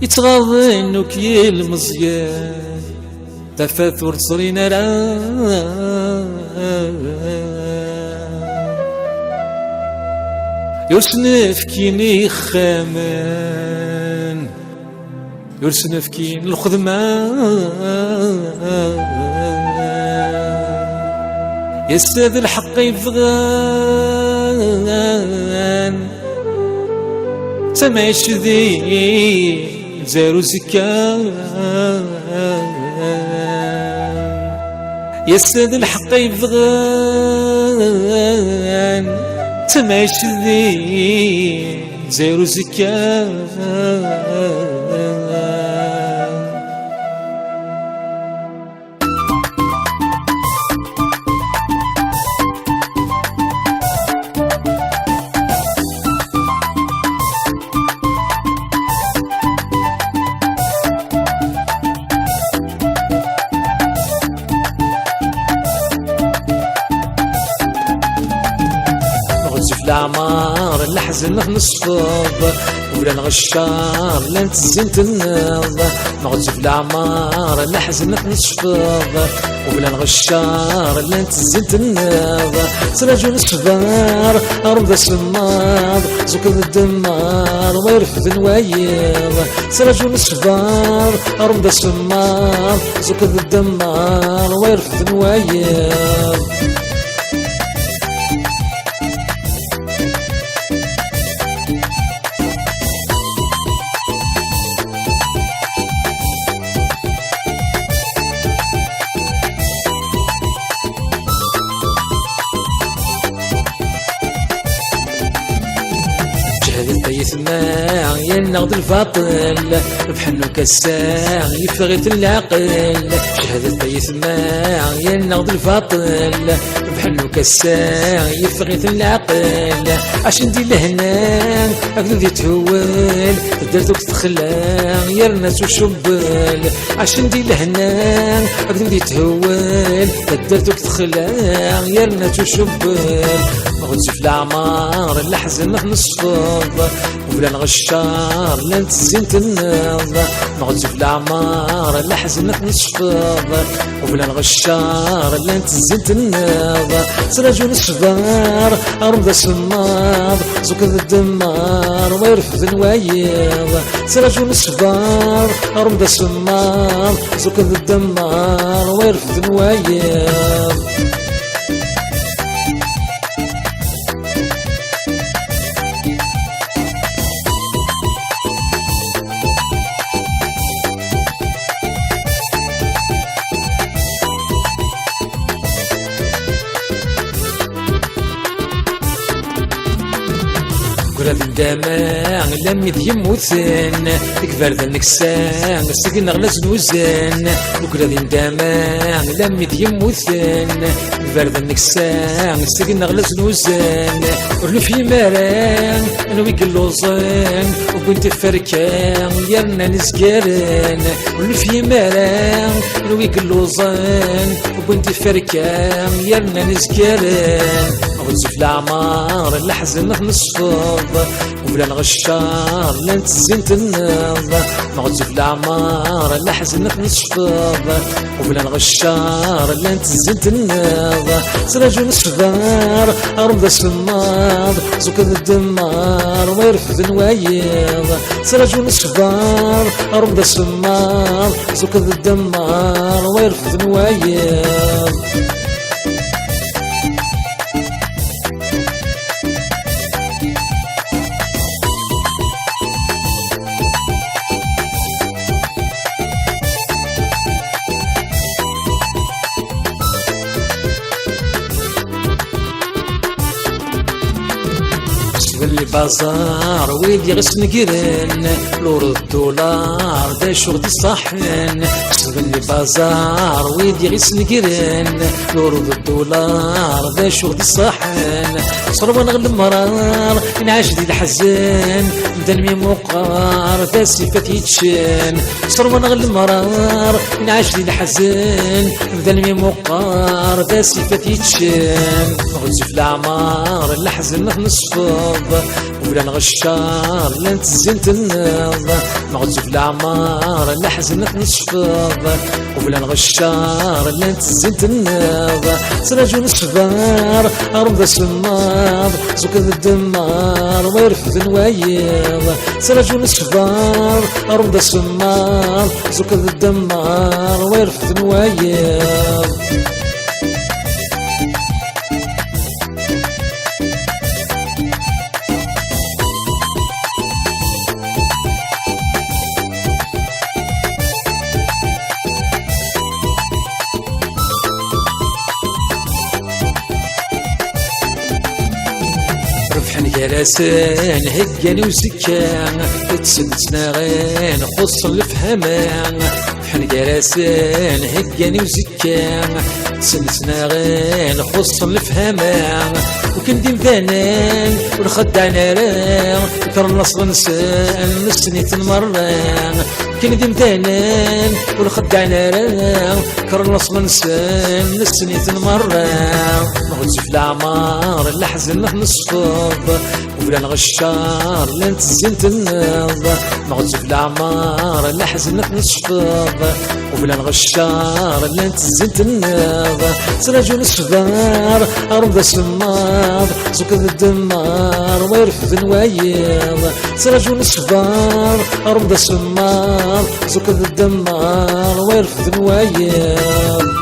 يتغاضن وكي المزيان تفاثر تصرينا راه يرسنف كيني خامان يرسنف كين الخدمان يستاذ الحق يبغان سمعش ذي زارو زكان يستاذ الحق يبغان سمعش ذي زارو زكان في الأعمار الحزن نصفض ولا نغشار لا نتزنت الناض نغز في الأعمار الحزن نصفض ولا نغشار لا نتزنت الناض سراج نصفار أرض السماض زوك الدمار ويرفض نوايض سراج نصفار أرض السماض زوك الدمار ويرفض نوايض يسمع ينغض الفاطل بحنو كساع يفغت العقل شهادة يسمع ينغض الفاطل بحنو كساع يفغت العقل عشان ندير لهنا أكدو يتهول درتوك تخلع يا الناس وشبل عشان ندير لهنا أكدو يتهول درتوك تخلع يا الناس وشبل غدز في الأعمار الحزن نصفض وبلا نغشار لا نتزنت الناض نغدز في الأعمار الحزن نصفض وبلا نغشار لا نتزنت الناض سراج نصفار أرض سماض زوك الدمار ويرفض نوايض سراج نصفار أرض سماض زوك الدمار ويرفض نوايض كرة الدماغ لم يموتن تكبر ذنك سان سقنا غلاز نوزن كرة الدماغ لم يموتن تكبر ذنك سان سقنا غلاز نوزن ورلو في مران انا ويقلوزن وكنت فركان يرنا نسكرن ورلو في مران انا ويقلوزن وكنت فركان يرنا نسكرن غدز في الأعمار الحزن نصفض وبلا نغشار لا نتزنت الناض غدز في الأعمار الحزن نصفض وبلا نغشار لا نتزنت الناض سراج نصفار أرض السماض زوك الدمار ويرفض نوايض سراج نصفار أرض السماض زوك الدمار ويرفض نوايض اللي بازار ويدي غسن قرن لور الدولار دا شغل الصحن اللي بازار ويدي غسن قرن لور الدولار دا شغل الصحن صربا نغل مرار نعاش دي الحزان دلمي مقار دا سيفات يتشان صربا نغل مرار نعاش دي الحزان دلمي مقار دا سيفات يتشان غزف الأعمار الحزن نصفض ولا نغشار لا نتزين تناض مغزو في العمار لا حزنك نصفاض ولا نغشار لا نتزين تناض سراج ونصفار رمضة سماض زوك الدمار ويرفد نوايض سراج ونصفار رمضة سماض زوك الدمار ويرفد نوايض رفحن كراسان هكاني وزكان تسدسنا غين خص الفهمان رفحن كراسان هكاني وزكان تسدسنا غين خص الفهمان وكن ديم ذانان والخدعنا راه كرنا نصل نسان نسنيت المران كن ديم ذانان والخدعنا راه كرنا نصل نسان نسنيت المران مغزو في العمار لا حزن نصفاض ولا نغشار لا نتزين تناض مغزو في العمار لا حزن نصفاض ولا نغشار لا نتزين تناض سراج ونصفار رمضة سماض زوك الدمار ويرفد نوايض سراج ونصفار رمضة سماض زوك الدمار ويرفد نوايض